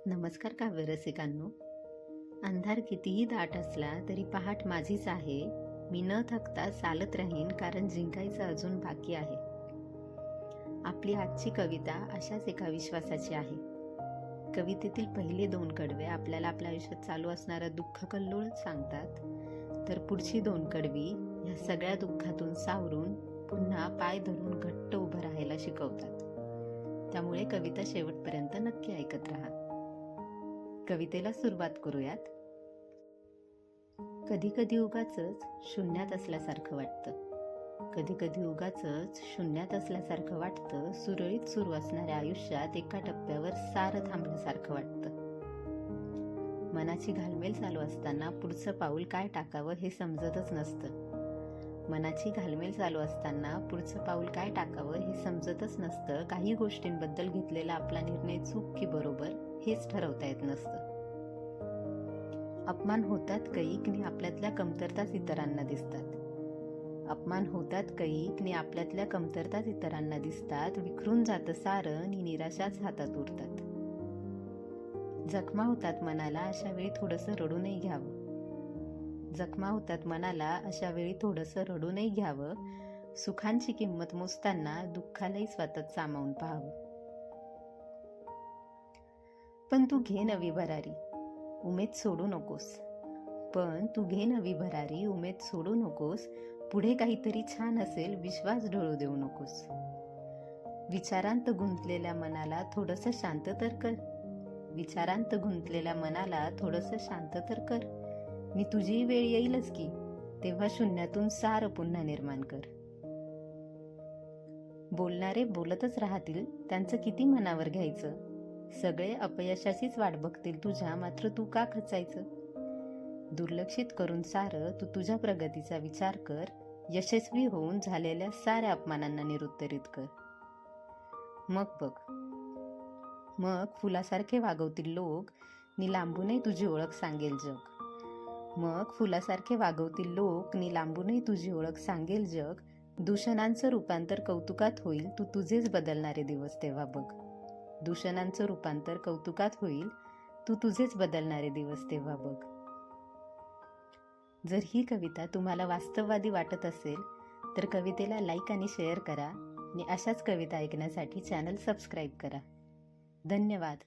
नमस्कार काव्यरसिकांनो. अंधार कितीही दाट असला तरी पहाट माझीच आहे. मी न थकता चालत राहीन, कारण जिंकायचं अजून बाकी आहे. आपली आजची कविता अशाच एका विश्वासाची आहे. कवितेतील पहिले 2 कडवे आपल्याला आपल्या आयुष्यात चालू असणारं दुःख कल्लोळच सांगतात, तर पुढची 2 कडवी या सगळ्या दुःखातून सावरून पुन्हा पाय धरून घट्ट उभं राहायला शिकवतात. त्यामुळे कविता शेवटपर्यंत नक्की ऐकत राहा. कवितेला सुरुवात करूयात. कधी कधी उगाचच शून्यात असल्यासारखं वाटतं. कधी कधी उगाचच शून्यात असल्यासारखं वाटतं. सुरळीत सुरू असणाऱ्या आयुष्यात एका टप्प्यावर सारं थांबल्यासारखं वाटतं. मनाची घालमेल चालू असताना पुढचं पाऊल काय टाकावं हे समजतच नसतं. मनाची घालमेल चालू असताना पुढचं पाऊल काय टाकावं हे समजतच नसतं. काही गोष्टींबद्दल घेतलेला आपला निर्णय चूक की बरोबर हेच ठरवता येत नसतं. अपमान होतात कैक नि आपल्यातल्या कमतरताच इतरांना दिसतात. अपमान होतात कैक नि आपल्यातल्या कमतरताच इतरांना दिसतात. विखरून जातं सारं नि निराशाच हातात उरतात. जखमा होतात मनाला, अशा वेळी थोडंसं रडूनही घ्यावं. जखमा होतात मनाला, अशा वेळी थोडंसं रडूनही घ्यावं. सुखांची किंमत मोजताना दुःखालाही स्वतःच सामावून पाहावं. पण तू घे नवी भरारी, उमेद सोडू नकोस. पण तू घे नवी भरारी, उमेद सोडू नकोस. पुढे काहीतरी छान असेल, विश्वास ढळू देऊ नकोस. विचारांत गुंतलेल्या मनाला थोडंसं शांत तर कर. विचारांत गुंतलेल्या मनाला थोडंसं शांत तर कर. मी तुझी वेळ येईलच की, तेव्हा शून्यातून सारं पुन्हा निर्माण कर. बोलणारे बोलतच राहतील, त्यांचं किती मनावर घ्यायचं. सगळे अपयशाचीच वाट बघतील तुझ्या, मात्र तू का खचायचं. दुर्लक्षित करून सारं तू तुझ्या प्रगतीचा विचार कर. यशस्वी होऊन झालेल्या साऱ्या अपमानांना निरुत्तरित कर. मग बघ, मग फुलासारखे वागवतील लोक नि लांबूनही तुझी ओळख सांगेल जग. मग फुलासारखे वागवतील लोक नि लांबूनही तुझी ओळख सांगेल जग. दूषणांचं रूपांतर कौतुकात होईल, तू तुझेच बदलणारे दिवस तेव्हा बघ. दूषणांचं रूपांतर कौतुकात होईल, तू तुझेच बदलणारे दिवस तेव्हा बघ. जर ही कविता तुम्हाला वास्तववादी वाटत असेल तर कवितेला लाईक आणि शेअर करा आणि अशाच कविता ऐकण्यासाठी चॅनल सबस्क्राईब करा. धन्यवाद.